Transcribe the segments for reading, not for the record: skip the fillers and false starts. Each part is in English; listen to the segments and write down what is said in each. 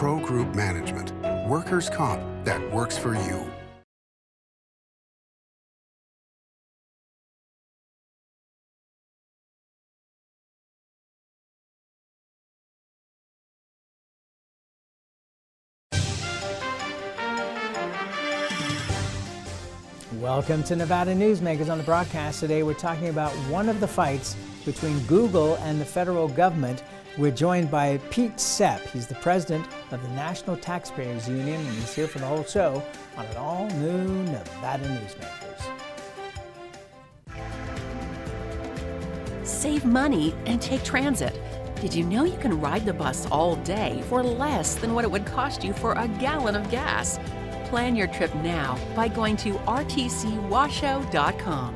Pro Group Management, workers' comp that works for you. Welcome to Nevada Newsmakers. On the broadcast today, we're talking about one of the fights between Google and the federal government. We're joined by Pete Sepp. He's the president of the National Taxpayers Union, and he's here for the whole show on an all-new Nevada Newsmakers. Save money and take transit. Did you know you can ride the bus all day for less than what it would cost you for a gallon of gas? Plan your trip now by going to rtcwashoe.com.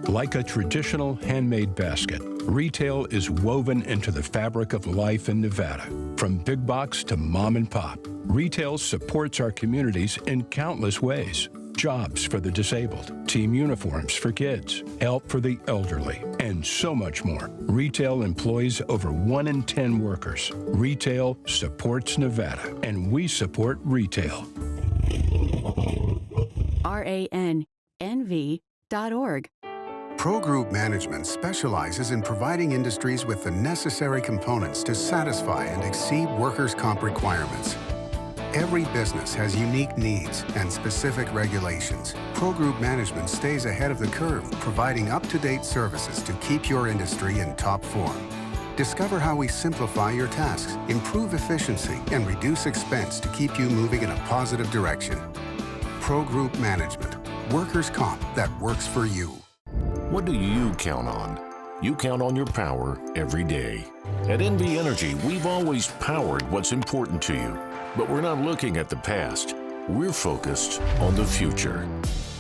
Like a traditional handmade basket, retail is woven into the fabric of life in Nevada. From big box to mom and pop, retail supports our communities in countless ways. Jobs for the disabled, team uniforms for kids, help for the elderly, and so much more. Retail employs over 1 in 10 workers. Retail supports Nevada, and we support retail. RANNV.org. Pro Group Management specializes in providing industries with the necessary components to satisfy and exceed workers' comp requirements. Every business has unique needs and specific regulations. Pro Group Management stays ahead of the curve, providing up-to-date services to keep your industry in top form. Discover how we simplify your tasks, improve efficiency, and reduce expense to keep you moving in a positive direction. Pro Group Management, workers' comp that works for you. What do you count on? You count on your power every day. At NV Energy, we've always powered what's important to you, but we're not looking at the past. We're focused on the future.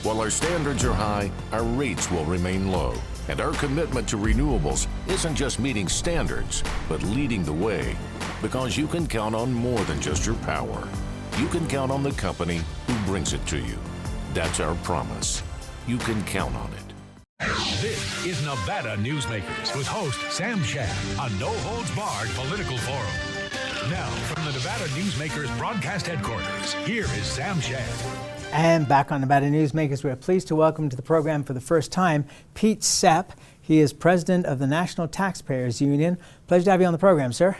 While our standards are high, our rates will remain low. And our commitment to renewables isn't just meeting standards, but leading the way. Because you can count on more than just your power. You can count on the company who brings it to you. That's our promise. You can count on it. This is Nevada Newsmakers with host Sam Shad, a no-holds-barred political forum. Now, from the Nevada Newsmakers broadcast headquarters, here is Sam Shad. And back on Nevada Newsmakers, we're pleased to welcome to the program for the first time Pete Sepp. He is president of the National Taxpayers Union. Pleasure to have you on the program, sir.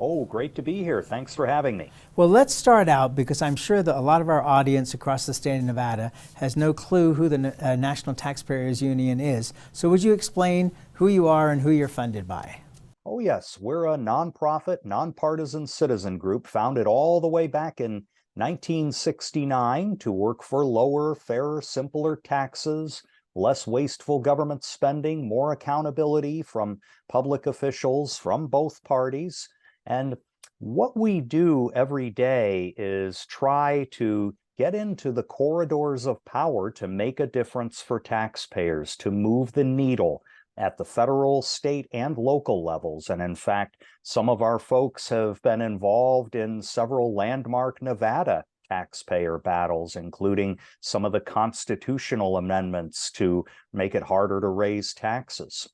Oh, great to be here. Thanks for having me. Well, let's start out because I'm sure that a lot of our audience across the state of Nevada has no clue who the National Taxpayers Union is. So would you explain who you are and who you're funded by? Oh, yes. We're a nonprofit, nonpartisan citizen group founded all the way back in 1969 to work for lower, fairer, simpler taxes, less wasteful government spending, more accountability from public officials from both parties. And what we do every day is try to get into the corridors of power to make a difference for taxpayers, to move the needle at the federal, state, and local levels. And in fact, some of our folks have been involved in several landmark Nevada taxpayer battles, including some of the constitutional amendments to make it harder to raise taxes.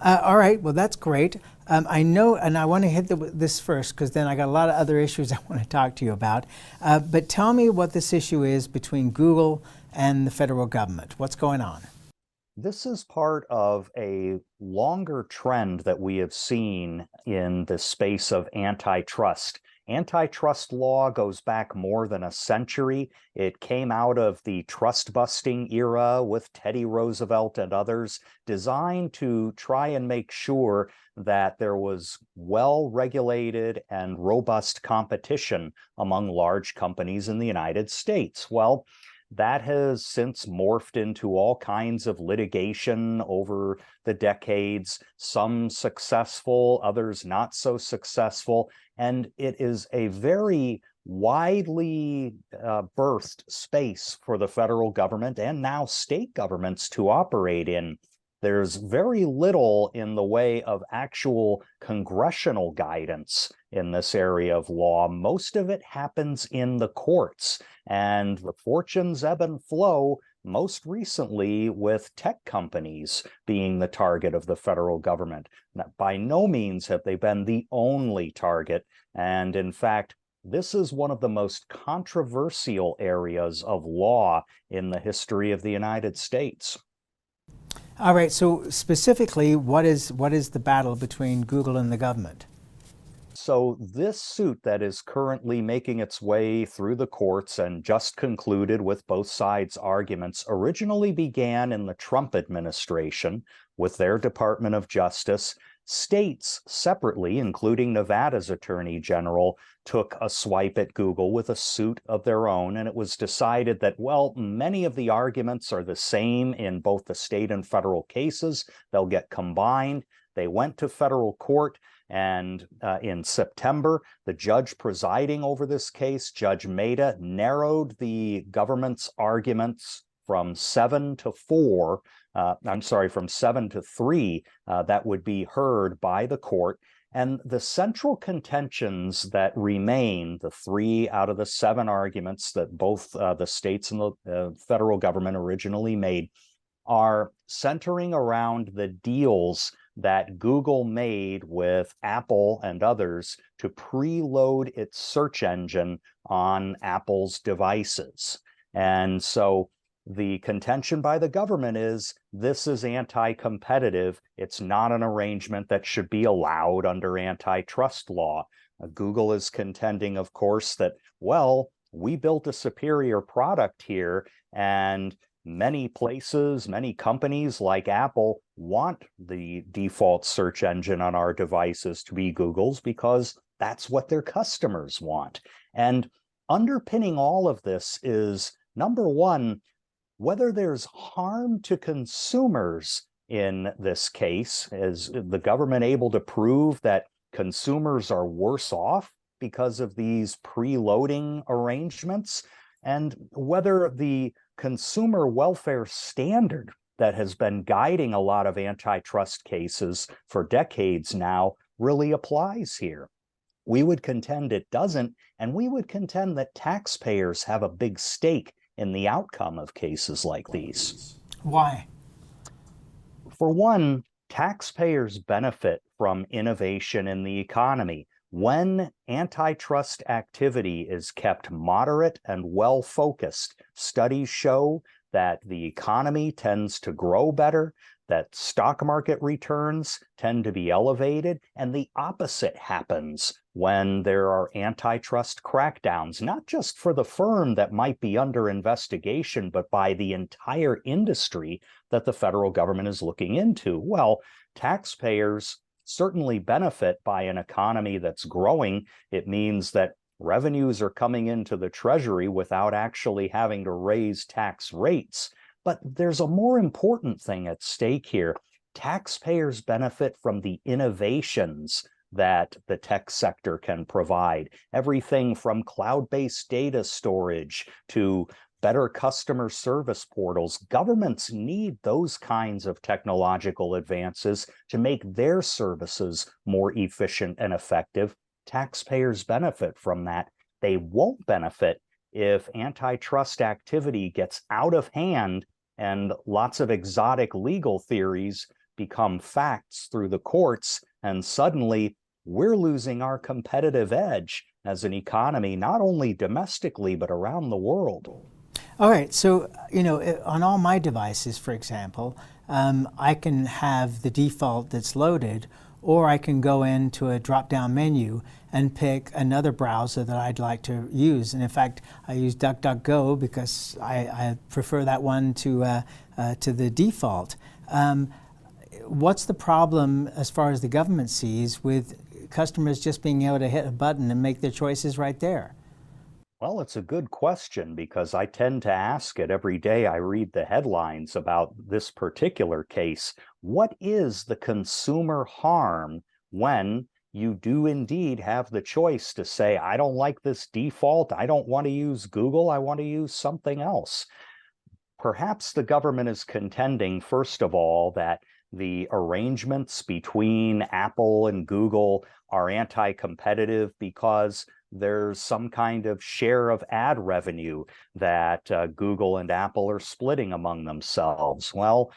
All right, well, that's great. I know, and I want to hit this first because then I got a lot of other issues I want to talk to you about. But tell me what this issue is between Google and the federal government. What's going on? This is part of a longer trend that we have seen in the space of antitrust. Antitrust law goes back more than a century. It came out of the trust-busting era with Teddy Roosevelt and others, designed to try and make sure that there was well-regulated and robust competition among large companies in the United States. Well, that has since morphed into all kinds of litigation over the decades, some successful, others not so successful. And it is a very widely birthed space for the federal government and now state governments to operate in. There's very little in the way of actual congressional guidance in this area of law. Most of it happens in the courts, and the fortunes ebb and flow most recently with tech companies being the target of the federal government. Now, by no means have they been the only target, and in fact, this is one of the most controversial areas of law in the history of the United States. All right, so specifically, what is the battle between Google and the government? So this suit that is currently making its way through the courts and just concluded with both sides' arguments originally began in the Trump administration with their Department of Justice. States separately, including Nevada's Attorney General, took a swipe at Google with a suit of their own, and it was decided that, well, many of the arguments are the same in both the state and federal cases. They'll get combined. They went to federal court. And in September, the judge presiding over this case, Judge Maida, narrowed the government's arguments from 7 to 4. From 7 to 3 that would be heard by the court. And the central contentions that remain, the 3 out of the 7 arguments that both the states and the federal government originally made, are centering around the deals that Google made with Apple and others to preload its search engine on Apple's devices. And so the contention by the government is this is anti-competitive. It's not an arrangement that should be allowed under antitrust law. Google is contending, of course, that, well, we built a superior product here, and many places, many companies like Apple want the default search engine on our devices to be Google's because that's what their customers want. And underpinning all of this is, number one, whether there's harm to consumers in this case. Is the government able to prove that consumers are worse off because of these preloading arrangements? And whether the consumer welfare standard that has been guiding a lot of antitrust cases for decades now really applies here. We would contend it doesn't, and we would contend that taxpayers have a big stake in the outcome of cases like these. Why? For one, taxpayers benefit from innovation in the economy. When antitrust activity is kept moderate and well-focused, studies show that the economy tends to grow better, that stock market returns tend to be elevated, and the opposite happens when there are antitrust crackdowns, not just for the firm that might be under investigation, but by the entire industry that the federal government is looking into. Well, taxpayers certainly benefit by an economy that's growing. It means that revenues are coming into the Treasury without actually having to raise tax rates. But there's a more important thing at stake here. Taxpayers benefit from the innovations that the tech sector can provide. Everything from cloud-based data storage to better customer service portals. Governments need those kinds of technological advances to make their services more efficient and effective. Taxpayers benefit from that. They won't benefit if antitrust activity gets out of hand and lots of exotic legal theories become facts through the courts, and suddenly we're losing our competitive edge as an economy, not only domestically, but around the world. All right, so, on all my devices, for example, I can have the default that's loaded, or I can go into a drop-down menu and pick another browser that I'd like to use. And in fact, I use DuckDuckGo because I prefer that one to the default. What's the problem, as far as the government sees, with customers just being able to hit a button and make their choices right there? Well, it's a good question because I tend to ask it every day I read the headlines about this particular case. What is the consumer harm when you do indeed have the choice to say, I don't like this default, I don't want to use Google, I want to use something else? Perhaps the government is contending, first of all, that the arrangements between Apple and Google are anti-competitive because there's some kind of share of ad revenue that Google and Apple are splitting among themselves. Well,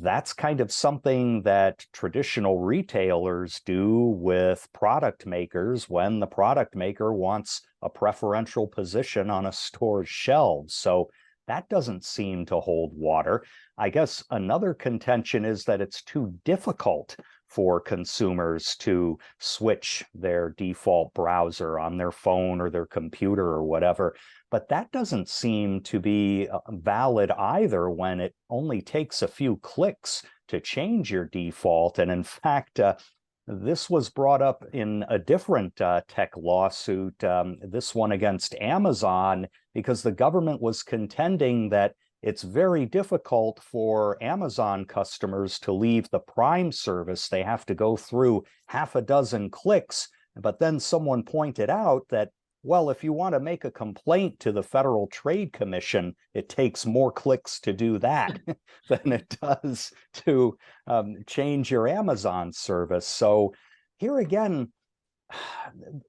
that's kind of something that traditional retailers do with product makers when the product maker wants a preferential position on a store's shelves. So that doesn't seem to hold water. I guess another contention is that it's too difficult for consumers to switch their default browser on their phone or their computer or whatever. But that doesn't seem to be valid either when it only takes a few clicks to change your default. And in fact, this was brought up in a different tech lawsuit, this one against Amazon, because the government was contending that it's very difficult for Amazon customers to leave the Prime service. They have to go through half a dozen clicks. But then someone pointed out that, well, if you want to make a complaint to the Federal Trade Commission, it takes more clicks to do that than it does to change your Amazon service. So here again,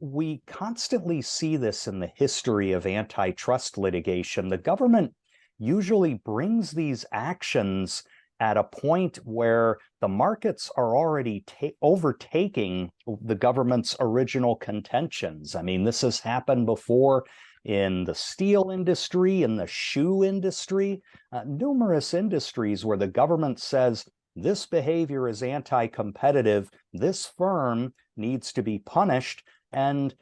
we constantly see this in the history of antitrust litigation. The government usually brings these actions at a point where the markets are already overtaking the government's original contentions. I mean, this has happened before in the steel industry, in the shoe industry, numerous industries where the government says, this behavior is anti-competitive, this firm needs to be punished, and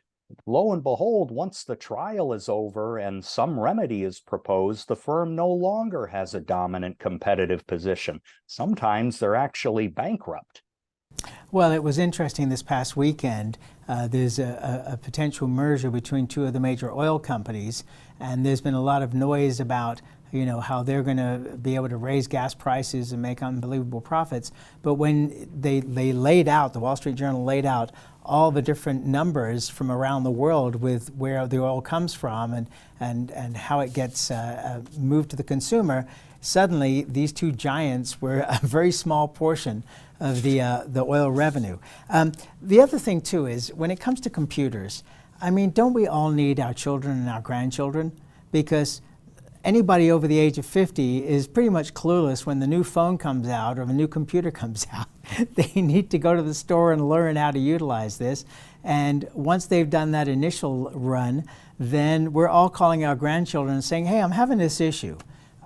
lo and behold, once the trial is over and some remedy is proposed, the firm no longer has a dominant competitive position. Sometimes they're actually bankrupt. Well, it was interesting this past weekend. There's a potential merger between two of the major oil companies, and there's been a lot of noise about how they're going to be able to raise gas prices and make unbelievable profits. But when they laid out, the Wall Street Journal laid out all the different numbers from around the world with where the oil comes from and how it gets moved to the consumer, suddenly these two giants were a very small portion of the oil revenue. The other thing too is when it comes to computers, I mean, don't we all need our children and our grandchildren? Because anybody over the age of 50 is pretty much clueless when the new phone comes out or the new computer comes out. They need to go to the store and learn how to utilize this. And once they've done that initial run, then we're all calling our grandchildren and saying, hey, I'm having this issue.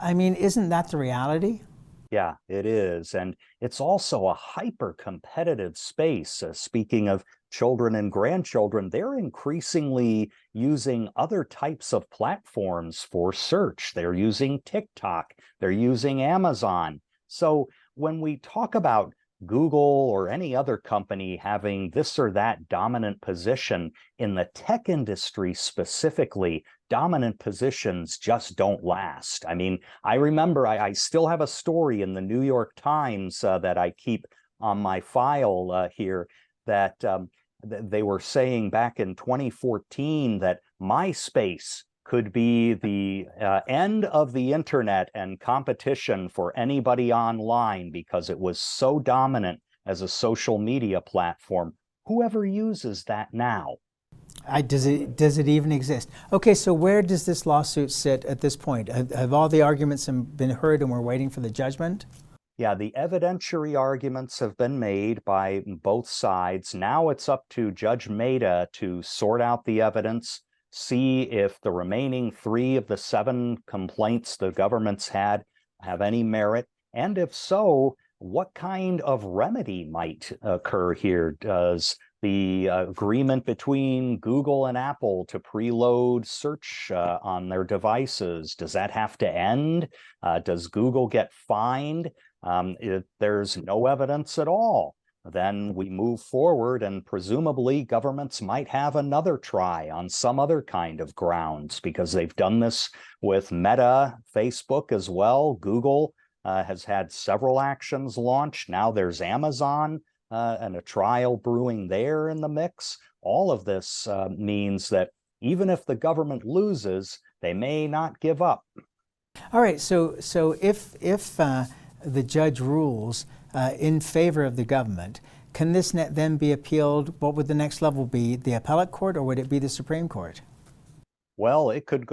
I mean, isn't that the reality? Yeah, it is. And it's also a hyper-competitive space. Speaking of children and grandchildren, they're increasingly using other types of platforms for search. They're using TikTok. They're using Amazon. So when we talk about Google or any other company having this or that dominant position, in the tech industry specifically, dominant positions just don't last. I mean, I remember I still have a story in the New York Times that I keep on my file here that they were saying back in 2014 that MySpace could be the end of the internet and competition for anybody online because it was so dominant as a social media platform. Whoever uses that now? Does it even exist? Okay, so where does this lawsuit sit at this point? Have all the arguments been heard and we're waiting for the judgment? Yeah, the evidentiary arguments have been made by both sides. Now it's up to Judge Maida to sort out the evidence, see if the remaining 3 of the 7 complaints the government's had have any merit, and if so, what kind of remedy might occur here. Does the agreement between Google and Apple to preload search on their devices, does that have to end? Does Google get fined? If there's no evidence at all, then we move forward and presumably governments might have another try on some other kind of grounds because they've done this with Meta, Facebook as well. Google has had several actions launched. Now there's Amazon and a trial brewing there in the mix. All of this means that even if the government loses, they may not give up. All right, so if the judge rules in favor of the government, Can this then be appealed? What would the next level be? The appellate court, or would it be the Supreme Court? Well, it could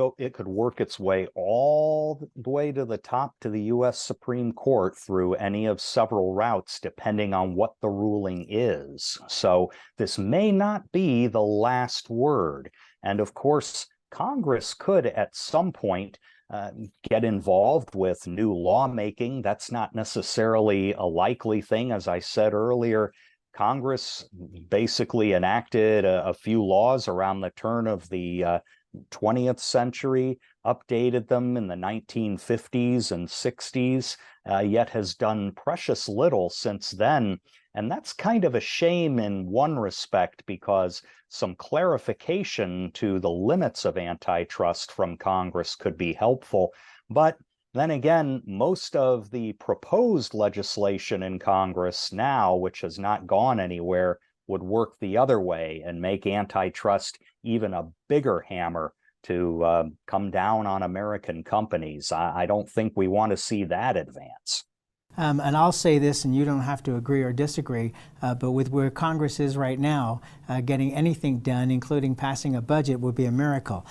work its way all the way to the top to the U.S. Supreme Court through any of several routes, depending on what the ruling is. So this may not be the last word. And of course, Congress could at some point get involved with new lawmaking. That's not necessarily a likely thing. As I said earlier, Congress basically enacted a few laws around the turn of the 20th century, updated them in the 1950s and 60s, yet has done precious little since then. And that's kind of a shame in one respect, because some clarification to the limits of antitrust from Congress could be helpful. But then again, most of the proposed legislation in Congress now, which has not gone anywhere, would work the other way and make antitrust even a bigger hammer to come down on American companies. I don't think we want to see that advance. And I'll say this, and you don't have to agree or disagree, but with where Congress is right now, getting anything done, including passing a budget, would be a miracle.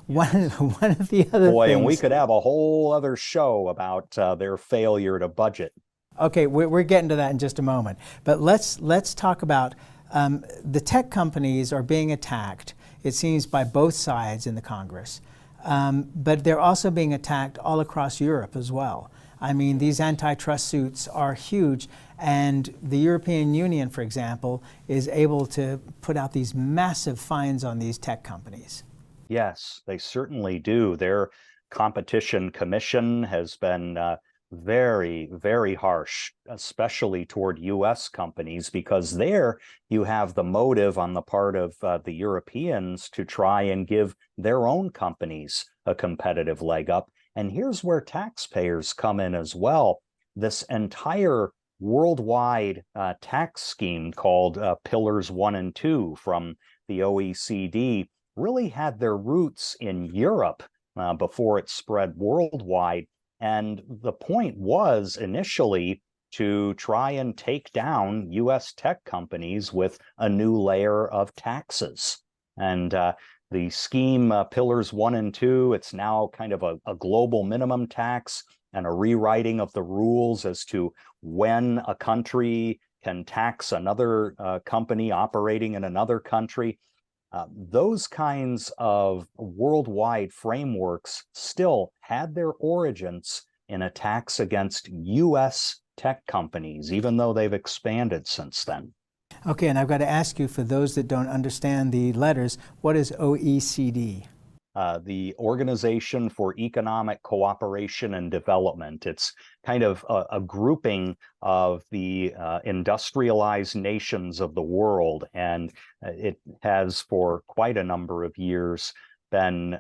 One of the other things... And we could have a whole other show about their failure to budget. Okay, we're getting to that in just a moment. But let's talk about the tech companies are being attacked, it seems, by both sides in the Congress. But they're also being attacked all across Europe as well. I mean, these antitrust suits are huge, and the European Union, for example, is able to put out these massive fines on these tech companies. Yes, they certainly do. Their competition commission has been very, very harsh, especially toward U.S. companies, because there you have the motive on the part of the Europeans to try and give their own companies a competitive leg up. And here's where taxpayers come in as well. This entire worldwide tax scheme called Pillars 1 and 2 from the OECD really had their roots in Europe before it spread worldwide. And the point was initially to try and take down U.S. tech companies with a new layer of taxes. And the scheme, Pillars 1 and 2, it's now kind of a global minimum tax and a rewriting of the rules as to when a country can tax another company operating in another country. Those kinds of worldwide frameworks still had their origins in attacks against U.S. tech companies, even though they've expanded since then. Okay, and I've got to ask you, for those that don't understand the letters, what is OECD? The Organization for Economic Cooperation and Development. It's kind of a grouping of the industrialized nations of the world, and it has for quite a number of years been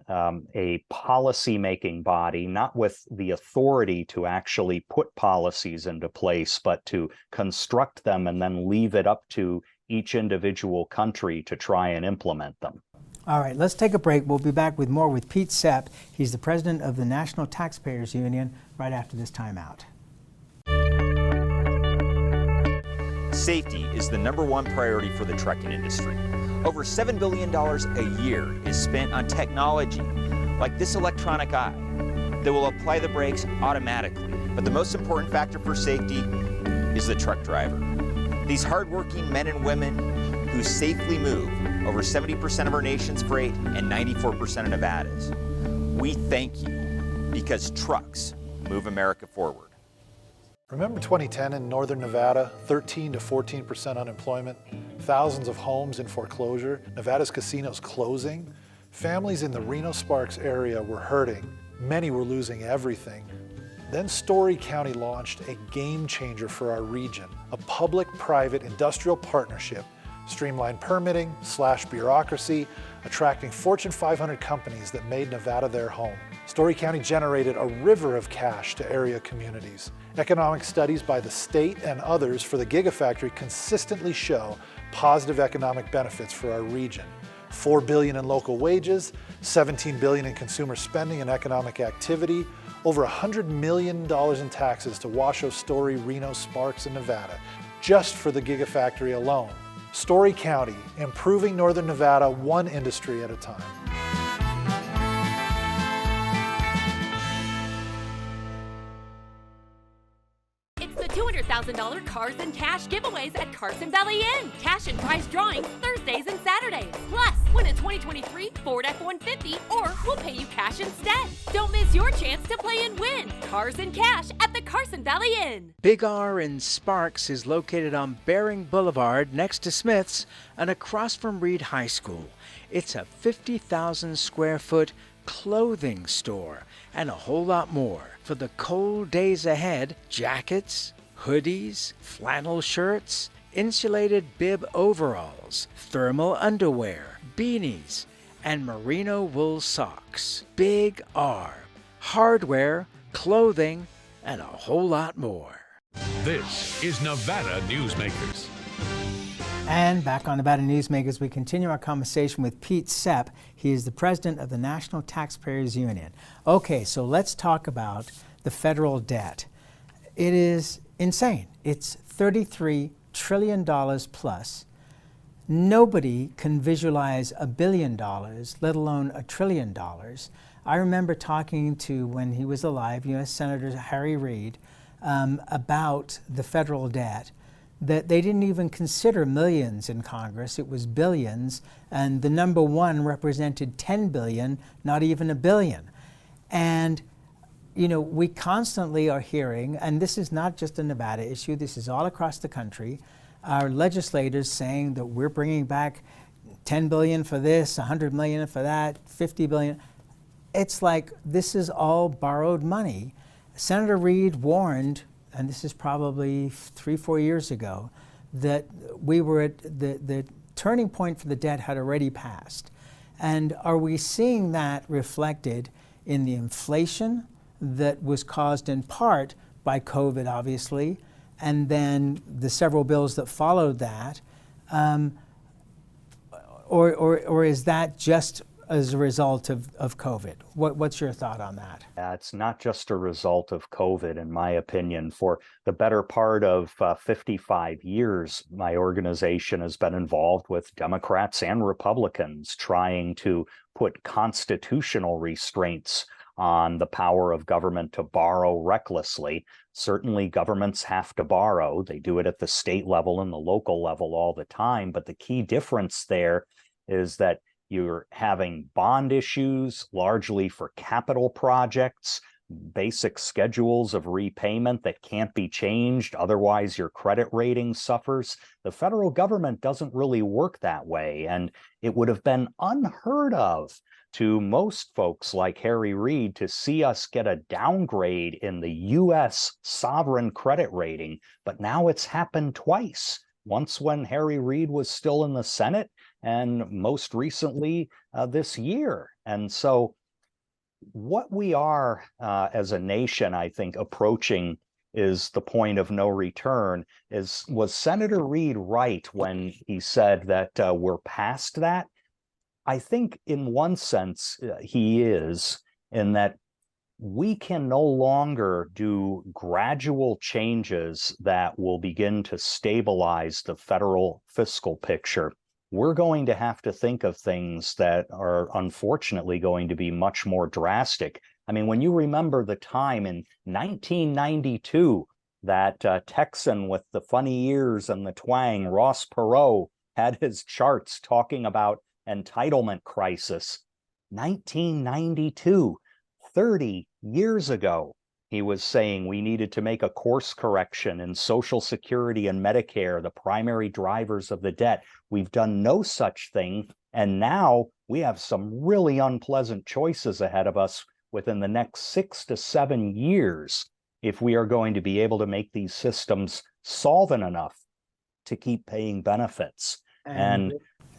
a policy-making body, not with the authority to actually put policies into place, but to construct them and then leave it up to each individual country to try and implement them. All right, let's take a break. We'll be back with more with Pete Sepp. He's the president of the National Taxpayers Union right after this timeout. Safety is the #1 priority for the trucking industry. Over $7 billion a year is spent on technology like this electronic eye that will apply the brakes automatically. But the most important factor for safety is the truck driver. These hardworking men and women who safely move over 70% of our nation's freight and 94% of Nevada's. We thank you, because trucks move America forward. Remember 2010 in northern Nevada, 13 to 14% unemployment, thousands of homes in foreclosure, Nevada's casinos closing? Families in the Reno-Sparks area were hurting. Many were losing everything. Then Story County launched a game changer for our region, a public-private industrial partnership, streamlined permitting, slashed bureaucracy, attracting Fortune 500 companies that made Nevada their home. Story County generated a river of cash to area communities. Economic studies by the state and others for the Gigafactory consistently show positive economic benefits for our region. $4 billion in local wages, $17 billion in consumer spending and economic activity, over $100 million in taxes to Washoe, Story, Reno, Sparks, and Nevada. just for the Gigafactory alone. Story County, improving Northern Nevada one industry at a time. $200,000 Cars and Cash giveaways at Carson Valley Inn. Cash and prize drawings Thursdays and Saturdays. Plus, win a 2023 Ford F-150 or we'll pay you cash instead. Don't miss your chance to play and win. Cars and Cash at the Carson Valley Inn. Big R in Sparks is located on Bering Boulevard next to Smith's and across from Reed High School. It's a 50,000 square foot clothing store and a whole lot more. For the cold days ahead, jackets, hoodies, flannel shirts, insulated bib overalls, thermal underwear, beanies, and merino wool socks. Big R. Hardware, clothing, and a whole lot more. This is Nevada Newsmakers. And back on Nevada Newsmakers, we continue our conversation with Pete Sepp. He is the president of the National Taxpayers Union. Okay, so let's talk about the federal debt. It is insane. It's $33 trillion plus. Nobody can visualize $1 billion, let alone $1 trillion. I remember talking to, when he was alive, U.S. Senator Harry Reid, about the federal debt, that they didn't even consider millions in Congress. It was billions, and the number one represented 10 billion, not even $1 billion. And you know, we constantly are hearing, and this is not just a Nevada issue, this is all across the country, our legislators saying that we're bringing back 10 billion for this, 100 million for that, 50 billion. It's like this is all borrowed money. Senator Reid warned, and this is probably 3-4 years ago, that we were at the turning point for the debt had already passed. And are we seeing that reflected in the inflation that was caused in part by COVID, obviously, and then the several bills that followed that, or is that just as a result of COVID? What's your thought on that? It's not just a result of COVID, in my opinion. For the better part of 55 years, my organization has been involved with Democrats and Republicans trying to put constitutional restraints on the power of government to borrow recklessly. Certainly governments have to borrow. They do it at the state level and the local level all the time. But the key difference there is that you're having bond issues largely for capital projects, basic schedules of repayment that can't be changed. Otherwise, your credit rating suffers. The federal government doesn't really work that way. And it would have been unheard of to most folks like Harry Reid to see us get a downgrade in the U.S. sovereign credit rating. But now it's happened twice. Once when Harry Reid was still in the Senate, and most recently this year. And so what we are as a nation, I think, approaching is the point of no return. Was Senator Reid right when he said that we're past that? I think in one sense he is, in that we can no longer do gradual changes that will begin to stabilize the federal fiscal picture. We're going to have to think of things that are unfortunately going to be much more drastic. I mean, when you remember the time in 1992, that Texan with the funny ears and the twang, Ross Perot, had his charts talking about entitlement crisis. 1992, 30 years ago, he was saying we needed to make a course correction in Social Security and Medicare, the primary drivers of the debt. We've done no such thing. And now we have some really unpleasant choices ahead of us within the next 6 to 7 years if we are going to be able to make these systems solvent enough to keep paying benefits. And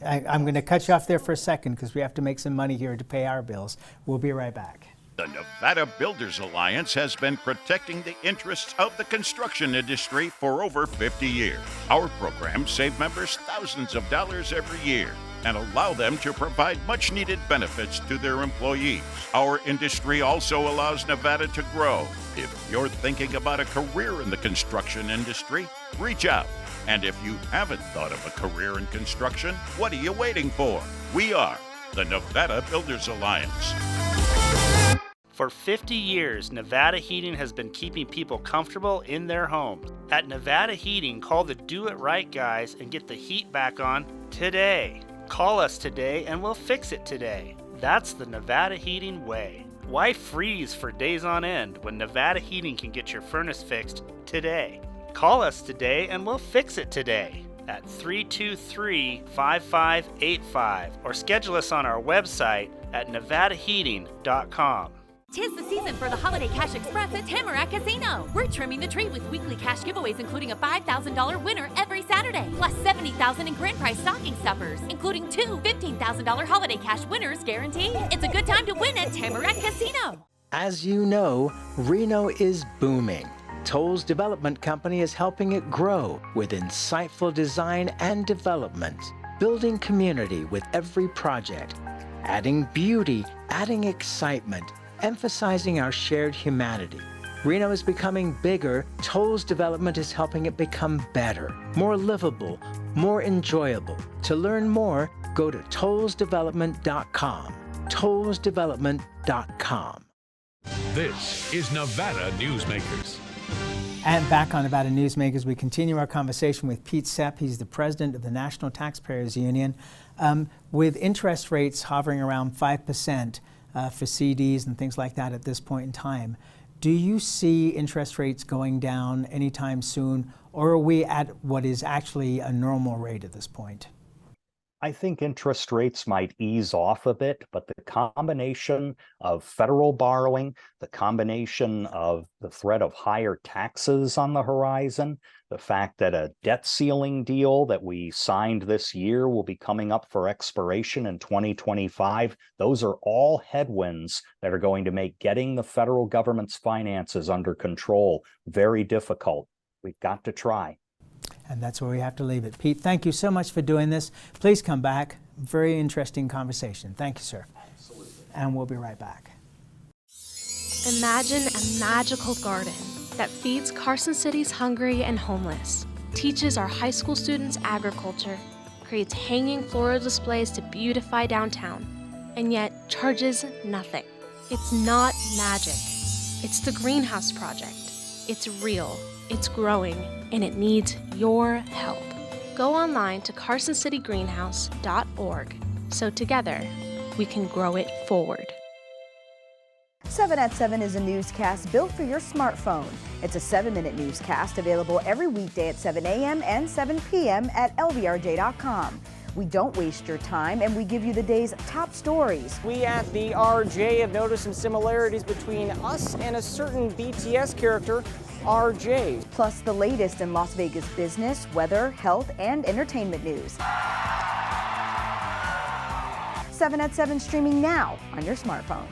I'm going to cut you off there for a second because we have to make some money here to pay our bills. We'll be right back. The Nevada Builders Alliance has been protecting the interests of the construction industry for over 50 years. Our programs save members thousands of dollars every year and allow them to provide much-needed benefits to their employees. Our industry also allows Nevada to grow. If you're thinking about a career in the construction industry, reach out. And if you haven't thought of a career in construction, what are you waiting for? We are the Nevada Builders Alliance. For 50 years, Nevada Heating has been keeping people comfortable in their homes. At Nevada Heating, call the Do-It-Right guys and get the heat back on today. Call us today and we'll fix it today. That's the Nevada Heating way. Why freeze for days on end when Nevada Heating can get your furnace fixed today? Call us today and we'll fix it today at 323-5585 or schedule us on our website at nevadaheating.com. 'Tis the season for the Holiday Cash Express at Tamarack Casino. We're trimming the tree with weekly cash giveaways, including a $5,000 winner every Saturday, plus $70,000 in grand prize stocking stuffers, including two $15,000 Holiday Cash winners guaranteed. It's a good time to win at Tamarack Casino. As you know, Reno is booming. Toll's development company is helping it grow with insightful design and development, building community with every project, adding beauty, adding excitement, emphasizing our shared humanity. Reno is becoming bigger. Toll's development is helping it become better, more livable, more enjoyable. To learn more, go to tollsdevelopment.com. tollsdevelopment.com. This is Nevada Newsmakers. And back on Nevada Newsmakers, we continue our conversation with Pete Sepp. He's the president of the National Taxpayers Union. With interest rates hovering around 5%, for CDs and things like that at this point in time, do you see interest rates going down anytime soon, or are we at what is actually a normal rate at this point? I think interest rates might ease off a bit, but the combination of federal borrowing, the combination of the threat of higher taxes on the horizon, the fact that a debt ceiling deal that we signed this year will be coming up for expiration in 2025, those are all headwinds that are going to make getting the federal government's finances under control very difficult. We've got to try. And that's where we have to leave it. Pete, thank you so much for doing this. Please come back. Very interesting conversation. Thank you, sir. Absolutely. And we'll be right back. Imagine a magical garden that feeds Carson City's hungry and homeless, teaches our high school students agriculture, creates hanging floral displays to beautify downtown, and yet charges nothing. It's not magic. It's the Greenhouse Project. It's real, it's growing, and it needs your help. Go online to carsоncitygreenhouse.org so together we can grow it forward. 7 at 7 is a newscast built for your smartphone. It's a 7-minute newscast available every weekday at 7 a.m. and 7 p.m. at lvrj.com. We don't waste your time, and we give you the day's top stories. We at the RJ have noticed some similarities between us and a certain BTS character, RJ. Plus the latest in Las Vegas business, weather, health, and entertainment news. 7 at 7 streaming now on your smartphone.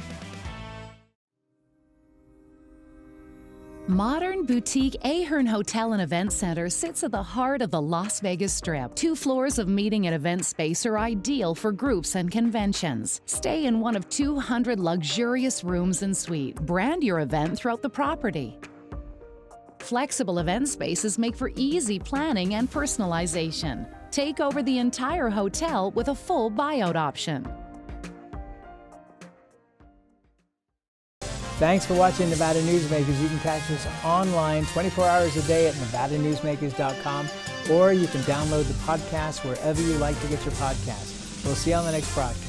Modern boutique Ahern Hotel and Event Center sits at the heart of the Las Vegas Strip. 2 floors of meeting and event space are ideal for groups and conventions. Stay in one of 200 luxurious rooms and suites. Brand your event throughout the property. Flexible event spaces make for easy planning and personalization. Take over the entire hotel with a full buyout option. Thanks for watching Nevada Newsmakers. You can catch us online 24 hours a day at nevadanewsmakers.com, or you can download the podcast wherever you like to get your podcast. We'll see you on the next broadcast.